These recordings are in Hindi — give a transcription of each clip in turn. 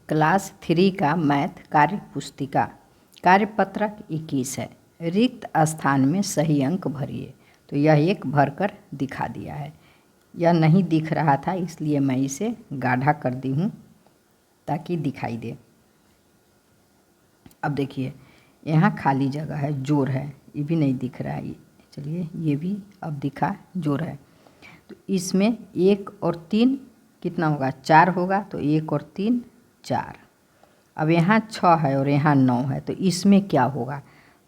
क्लास 3 का मैथ कार्य पुस्तिका कार्यपत्रक 21 है। रिक्त स्थान में सही अंक भरिए। तो यह एक भरकर दिखा दिया है। यह नहीं दिख रहा था इसलिए मैं इसे गाढ़ा कर दी हूँ ताकि दिखाई दे। अब देखिए यहाँ खाली जगह है, जोर है, ये भी नहीं दिख रहा है। चलिए ये भी अब दिखा, जोर है। तो इसमें 1 और 3 कितना होगा, 4 होगा। तो 1 और 3 4। अब यहाँ 6 है और यहाँ 9 है, तो इसमें क्या होगा,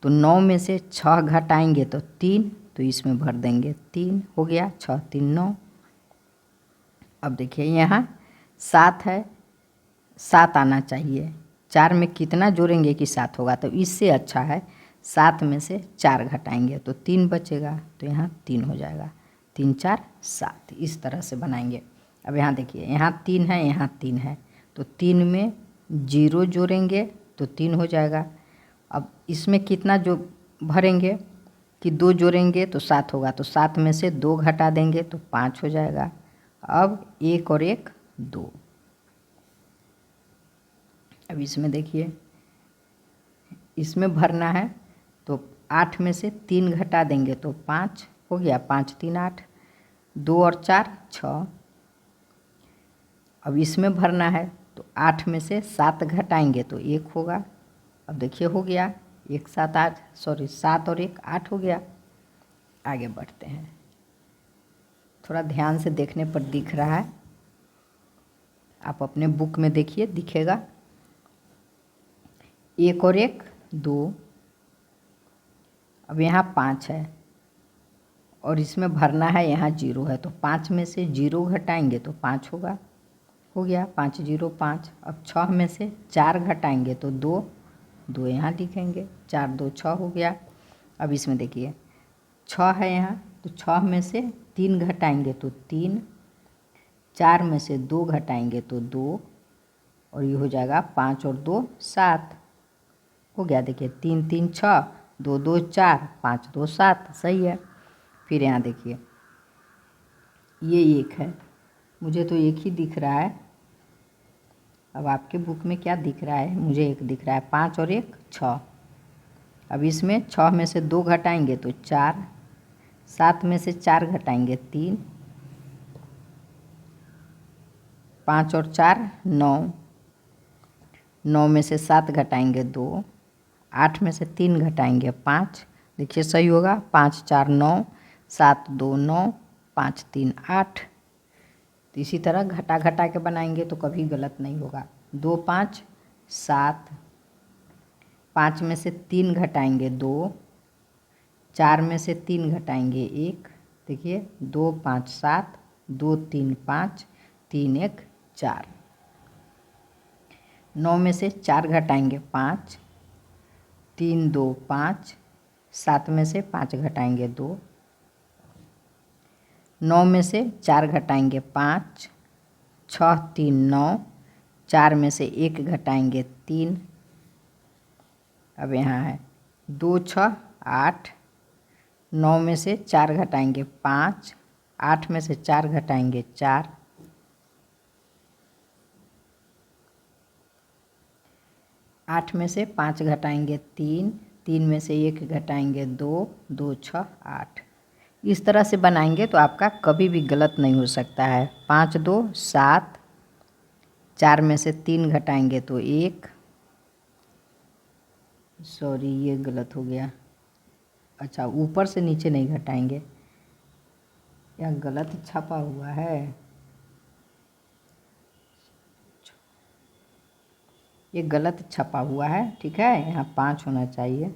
तो 9 में से 6 घटाएंगे तो 3, तो इसमें भर देंगे 3 हो गया, 6 3 9। अब देखिए यहाँ 7 है, 7 आना चाहिए। 4 में कितना जोड़ेंगे कि 7 होगा, तो इससे अच्छा है 7 में से 4 घटाएंगे तो 3 बचेगा, तो यहाँ 3 हो जाएगा। 3 4 7 इस तरह से बनाएंगे। अब यहाँ देखिए यहाँ 3 है, यहाँ 3 है, तो 3 में 0 जोड़ेंगे तो 3 हो जाएगा। अब इसमें कितना जो भरेंगे कि 2 जोड़ेंगे तो 7 होगा, तो 7 में से 2 घटा देंगे तो 5 हो जाएगा। अब 1 और 1 2। अब इसमें देखिए इसमें भरना है तो 8 में से 3 घटा देंगे तो 5 हो गया, 5 3 8, 2 और 4 6। अब इसमें भरना है तो 8 में से 7 घटाएंगे तो 1 होगा। अब देखिए हो गया 1 7 8, सॉरी 7 और 1 8 हो गया। आगे बढ़ते हैं, थोड़ा ध्यान से देखने पर दिख रहा है, आप अपने बुक में देखिए दिखेगा। 1 और 1 2। अब यहाँ 5 है और इसमें भरना है, यहाँ 0 है, तो 5 में से 0 घटाएंगे तो 5 होगा, हो गया 5 0 5। अब 6 में से 4 घटाएंगे तो 2, 2 यहाँ लिखेंगे, 4 2 6 हो गया। अब इसमें देखिए 6 है यहाँ, तो 6 में से 3 घटाएंगे तो 3, 4 में से 2 घटाएंगे तो 2, और ये हो जाएगा 5 और 2 7 हो गया। देखिए 3 3 6, 2 2 4, 5 2 7, सही है। फिर यहाँ देखिए ये 1 है, मुझे तो 1 ही दिख रहा है। अब आपके बुक में क्या दिख रहा है, मुझे 1 दिख रहा है। 5 और 1 6। अब इसमें 6 में से 2 घटाएंगे तो 4, 7 में से 4 घटाएंगे 3, 5 और 4 9, 9 में से 7 घटाएंगे 2, 8 में से 3 घटाएंगे 5, देखिए सही होगा, 5 4 9, 7 2 9, 5 3 8। तो इसी तरह घटा घटा के बनाएंगे तो कभी गलत नहीं होगा। 2 5 7, 5 में से 3 घटाएंगे 2, 4 में से 3 घटाएंगे 1, देखिए 2 5 7, 2 3 5, 3 1 4। 9 में से 4 घटाएंगे 5, 3 2 5, 7 में से 5 घटाएंगे 2, 9 में से 4 घटाएंगे 5, 6 3 9, 4 में से 1 घटाएंगे 3। अब यहाँ है 2 6 8, 9 में से 4 घटाएंगे 5, 8 में से 4 घटाएंगे 4, 8 में से 5 घटाएंगे 3, 3 में से 1 घटाएंगे 2, 2 6 8। इस तरह से बनाएंगे तो आपका कभी भी गलत नहीं हो सकता है। 5 2 7, 4 में से 3 घटाएंगे तो 1, सॉरी ये गलत हो गया, अच्छा ऊपर से नीचे नहीं घटाएंगे, यह गलत छपा हुआ है, ये गलत छपा हुआ है, ठीक है, यहाँ 5 होना चाहिए।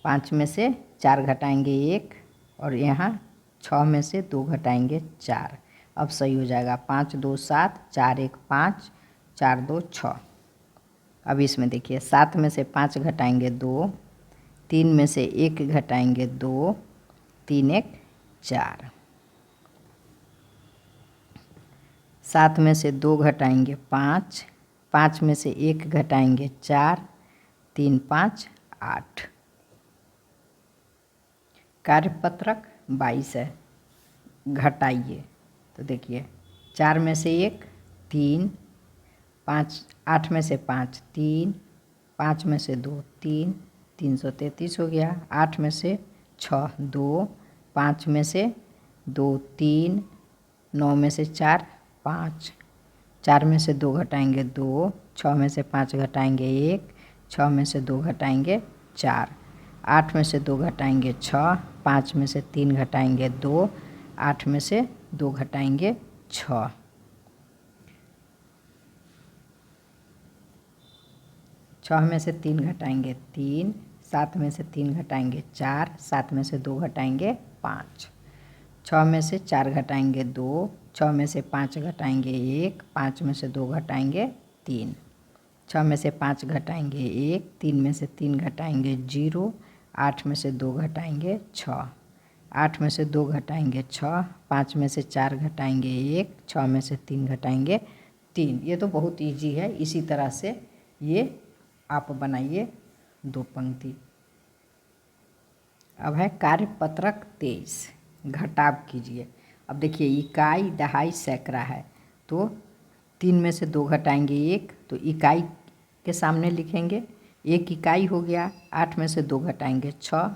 5 में से 4 घटाएंगे 1, और यहाँ 6 में से 2 घटाएंगे 4, अब सही हो जाएगा। 5 2 7, 4 1 5, 4 2 6। अब इसमें देखिए 7 में से 5 घटाएंगे 2, 3 में से 1 घटाएंगे 2, 3 1 4, 7 में से 2 घटाएंगे 5, 5 में से 1 घटाएंगे 4, 3 5 8। कार्यपत्रक 22 है, घटाइए। तो देखिए 4 में से 1 3, 5, 8 में से 5 3, 5 में से 2 3, 333 हो गया। 8 में से 6 2, 5 में से 2 3, 9 में से 4 5, 4 में से 2 घटाएंगे 2, 6 में से 5 घटाएंगे 1, 6 में से 2 घटाएंगे 4, 8 में से 2 घटाएंगे 6, 5 में से 3 घटाएंगे 2, 8 में से 2 घटाएंगे 6, 6 में से 3 घटाएंगे 3, 7 में से 3 घटाएंगे 4, 7 में से 2 घटाएंगे 5, 6 में से 4 घटाएंगे 2, 6 में से 5 घटाएंगे 1, 5 में से 2 घटाएंगे 3, 6 में से 5 घटाएंगे 1, 3 में से 3 घटाएंगे 0, 8 में से 2 घटाएंगे 6, 8 में से 2 घटाएंगे 6, 5 में से 4 घटाएंगे 1, 6 में से 3 घटाएंगे 3। ये तो बहुत इजी है। इसी तरह से ये आप बनाइए 2 पंक्ति। अब है कार्यपत्रक 23, घटाव कीजिए। अब देखिए इकाई, दहाई, सैकड़ा है तो 3 में से 2 घटाएंगे 1, तो इकाई के सामने लिखेंगे 1 इकाई हो गया। 8 में से 2 घटाएंगे 6,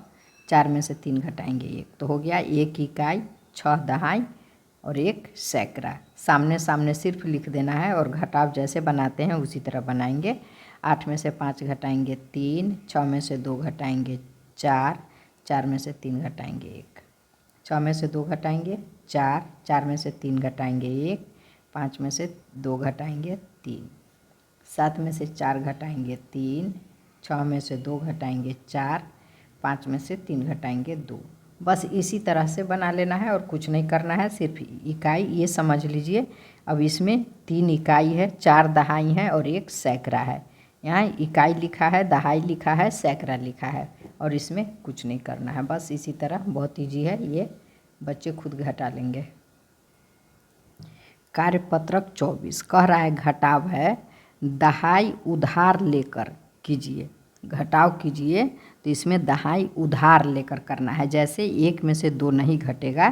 4 में से 3 घटाएंगे 1, तो हो गया 1 इकाई, 6 दहाई और 1 सैकड़ा। सामने सामने सिर्फ लिख देना है और घटाव जैसे बनाते हैं उसी तरह बनाएंगे। 8 में से 5 घटाएंगे 3, 6 में से 2 घटाएंगे 4, 4 में से 3 घटाएंगे 1, 6 में से 2 घटाएंगे 4, 4 में से 3 घटाएंगे 1, 5 में से 2 घटाएंगे 3, 7 में से 4 घटाएंगे 3, 6 में से 2 घटाएंगे 4, 5 में से 3 घटाएंगे 2। बस इसी तरह से बना लेना है और कुछ नहीं करना है, सिर्फ इकाई ये समझ लीजिए। अब इसमें 3 इकाई है, 4 दहाई है और 1 सैकड़ा है। यहाँ इकाई लिखा है, दहाई लिखा है, सैकड़ा लिखा है और इसमें कुछ नहीं करना है। बस इसी तरह बहुत ईजी है, ये बच्चे खुद घटा लेंगे। कार्यपत्रक 24 कह रहा है घटाव है, दहाई उधार लेकर कीजिए। घटाव कीजिए तो इसमें दहाई उधार लेकर करना है। जैसे 1 में से 2 नहीं घटेगा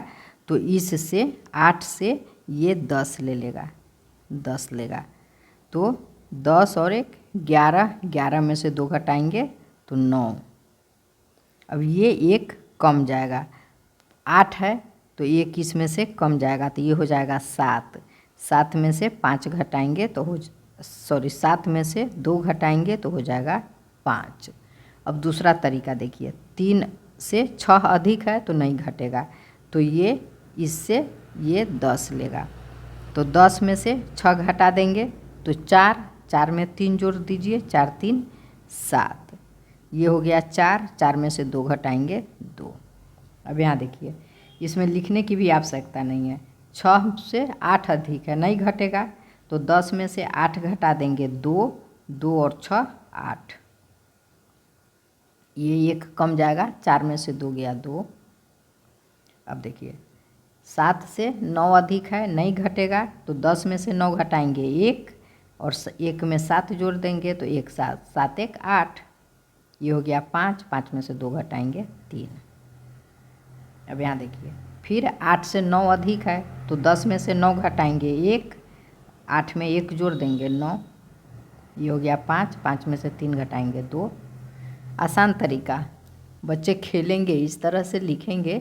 तो इससे 8 से ये 10 ले लेगा, 10 लेगा तो 10 और 1 11, 11 में से 2 घटाएंगे तो 9। अब ये 1 कम जाएगा, 8 है तो 1 इसमें से कम जाएगा तो ये हो जाएगा 7, 7 में से 5 घटाएंगे तो 7 में से 2 घटाएंगे तो हो जाएगा 5। अब दूसरा तरीका देखिए, 3 से 6 अधिक है तो नहीं घटेगा तो ये इससे ये 10 लेगा तो 10 में से 6 घटा देंगे तो 4, 4 में 3 जोड़ दीजिए, 4 3 7, ये हो गया 4, 4 में से 2 घटाएंगे 2। अब यहाँ देखिए इसमें लिखने की भी आवश्यकता नहीं है, 6 से 8 अधिक है नहीं घटेगा तो 10 में से 8 घटा देंगे 2, 2 और 6 8, ये 1 कम जाएगा, 4 में से 2 गया 2। अब देखिए 7 से 9 अधिक है नहीं घटेगा तो 10 में से 9 घटाएंगे 1 और 1 में 7 जोड़ देंगे तो 1 7, 7 1 8, ये हो गया 5, 5 में से 2 घटाएंगे 3। अब यहाँ देखिए फिर 8 से 9 अधिक है तो 10 में से 9 घटाएंगे 1, 8 में 1 जोड़ देंगे 9, ये हो गया 5, 5 में से 3 घटाएंगे 2। आसान तरीका, बच्चे खेलेंगे इस तरह से लिखेंगे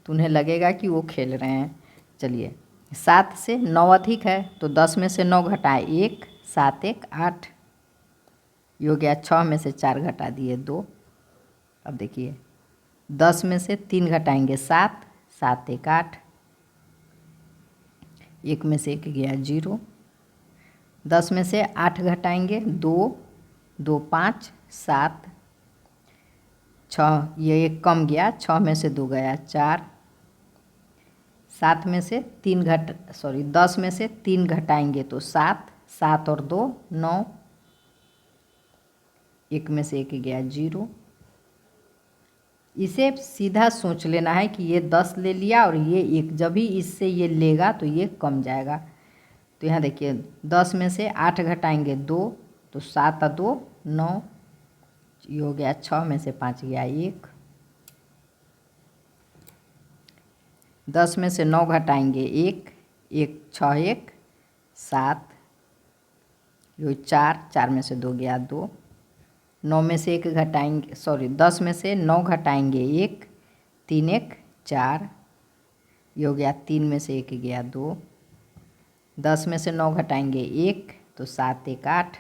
तो उन्हें लगेगा कि वो खेल रहे हैं। चलिए 7 से 9 अधिक है तो 10 में से 9 घटाए 1, 7 1 8, ये हो गया 6 में से 4 घटा दिए 2। अब देखिए 10 में से 3 घटाएंगे 7, 7 1 8, 1 में से 1 गया 0। 10 में से 8 घटाएंगे 2, 2 5 7, 6, ये 1 कम गया, 6 में से 2 गया 4। 7 में से 3 10 में से 3 घटाएंगे तो 7, 7 और 2 9, 1 में से 1 गया 0। इसे सीधा सोच लेना है कि ये 10 ले लिया और ये 1, जब भी इससे ये लेगा तो ये कम जाएगा। तो यहाँ देखिए 10 में से 8 घटाएंगे 2 तो 7 और 2 9, ये हो गया 6 में से 5 गया 1। 10 में से 9 घटाएंगे 1, 1 6 1 7, यो 4, 4 में से 2 गया 2, 9 में से 1 घटाएंगे, सॉरी 10 में से 9 घटाएंगे 1, 3 1 4, ये हो गया 3 में से 1 गया 2, 10 में से 9 घटाएंगे 1, तो 7 1 8,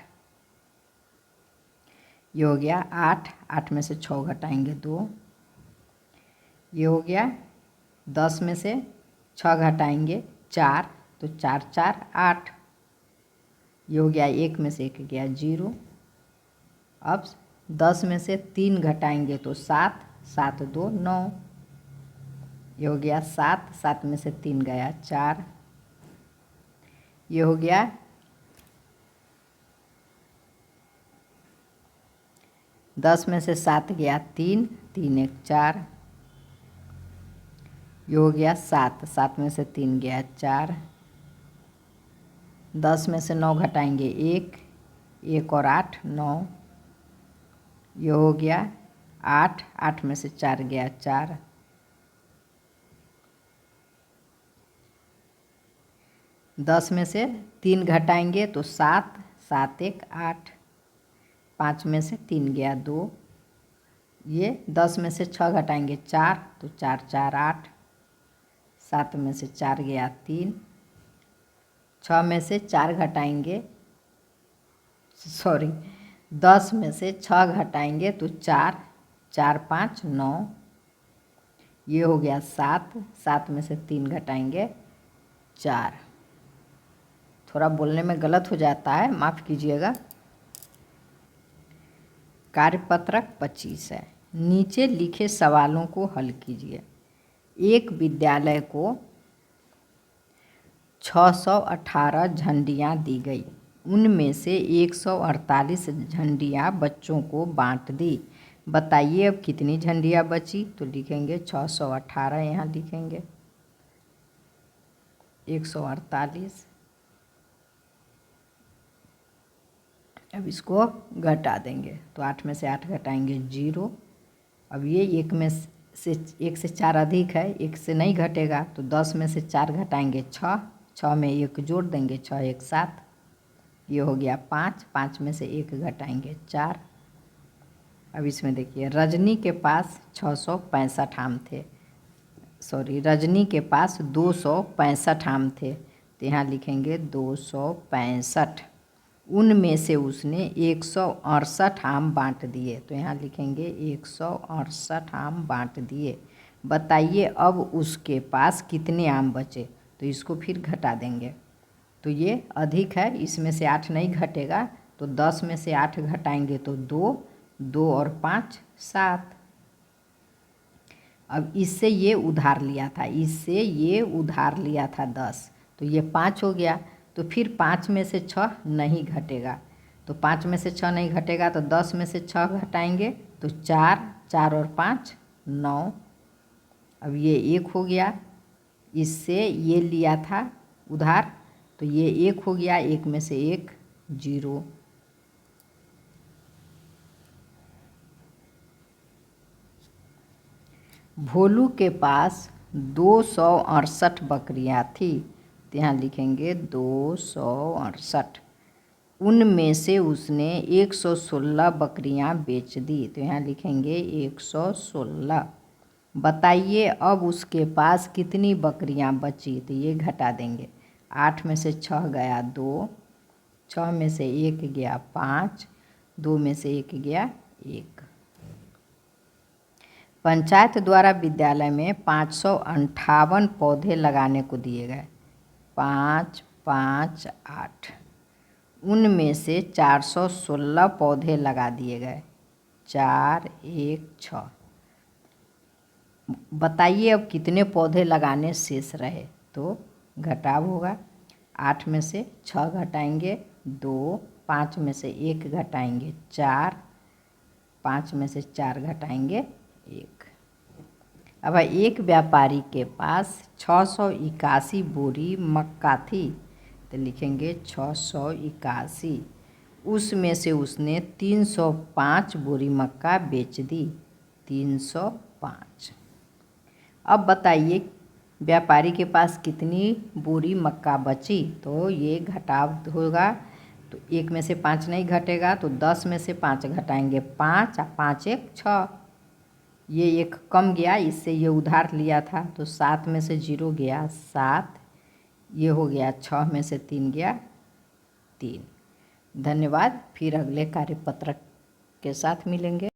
ये हो गया 8, 8 में से 6 घटाएंगे 2, ये हो गया 10 में से 6 घटाएंगे 4, तो 4 4 8, ये हो गया 1 में से 1 गया 0। अब 10 में से 3 घटाएंगे तो 7, 7 2 9, ये हो गया 7, 7 में से 3 गया 4, ये हो गया 10 में से 7 गया 3, 3 1 4, ये हो गया 7, 7 में से 3 गया 4, 10 में से 9 घटाएंगे 1, 1 और 8 9, ये हो गया 8, 8 में से 4 गया 4, 10 में से 3 घटाएंगे तो 7, 7 1 8, 5 में से 3 गया 2, ये 10 में से 6 घटाएंगे 4, तो 4 4 8, 7 में से 4 गया 3, 6 में से 4 घटाएंगे, सॉरी 10 में से 6 घटाएंगे तो 4, 4 5 9, ये हो गया 7, 7 में से 3 घटाएंगे 4। थोड़ा बोलने में गलत हो जाता है, माफ़ कीजिएगा। कार्यपत्रक 25 है। नीचे लिखे सवालों को हल कीजिए। एक विद्यालय को 618 झंडियाँ दी गई, उनमें से 148 झंडियाँ बच्चों को बांट दी। बताइए अब कितनी झंडियाँ बची? तो लिखेंगे 618, यहाँ लिखेंगे 148। अब इसको घटा देंगे तो 8 में से 8 घटाएंगे 0। अब ये 1 में से 1 से 4 अधिक है, 1 से नहीं घटेगा, तो 10 में से 4 घटाएंगे 6, 6 में 1 जोड़ देंगे 6 1 7, ये हो गया 5, 5 में से 1 घटाएंगे 4। अब इसमें देखिए रजनी के पास 665 आम थे, सॉरी रजनी के पास 265 आम थे, तो यहाँ लिखेंगे 265। उनमें से उसने 168 आम बांट दिए, तो यहाँ लिखेंगे 168 आम बांट दिए। बताइए अब उसके पास कितने आम बचे? तो इसको फिर घटा देंगे, तो ये अधिक है, इसमें से 8 नहीं घटेगा, तो 10 में से 8 घटाएंगे तो 2, 2 और 5 7। अब इससे ये उधार लिया था, इससे ये उधार लिया था 10, तो ये 5 हो गया, तो फिर 5 में से 6 नहीं घटेगा, तो 5 में से 6 नहीं घटेगा, तो 10 में से 6 घटाएंगे तो 4, 4 और 5 9। अब ये 1 हो गया, इससे ये लिया था उधार, तो ये 1 हो गया, 1 में से 1 0। भोलू के पास 268 बकरियां थी, तो यहाँ लिखेंगे 268। उनमें से उसने 116 बकरियां बेच दी, तो यहाँ लिखेंगे 116। बताइए अब उसके पास कितनी बकरियां बची? तो ये घटा देंगे, 8 में से 6 गया 2, 6 में से 1 गया 5, 2 में से 1 गया 1। पंचायत द्वारा विद्यालय में 558 पौधे लगाने को दिए गए, 5 5 8। उनमें से 416 पौधे लगा दिए गए, 4 1 6। बताइए अब कितने पौधे लगाने शेष रहे? तो घटाव होगा, 8 में से 6 घटाएंगे 2, 5 में से 1 घटाएंगे 4, 5 में से 4 घटाएंगे 1। अब एक व्यापारी के पास 681 बोरी मक्का थी, तो लिखेंगे 681। उसमें से उसने 305 बोरी मक्का बेच दी, 305। अब बताइए व्यापारी के पास कितनी बोरी मक्का बची? तो ये घटाव होगा, तो 1 में से 5 नहीं घटेगा, तो 10 में से 5 घटाएंगे 5 और 5 1 6। ये एक कम गया, इससे ये उधार लिया था, तो 7 में से 0 गया 7, ये हो गया 6 में से 3 गया 3। धन्यवाद। फिर अगले कार्यपत्रक के साथ मिलेंगे।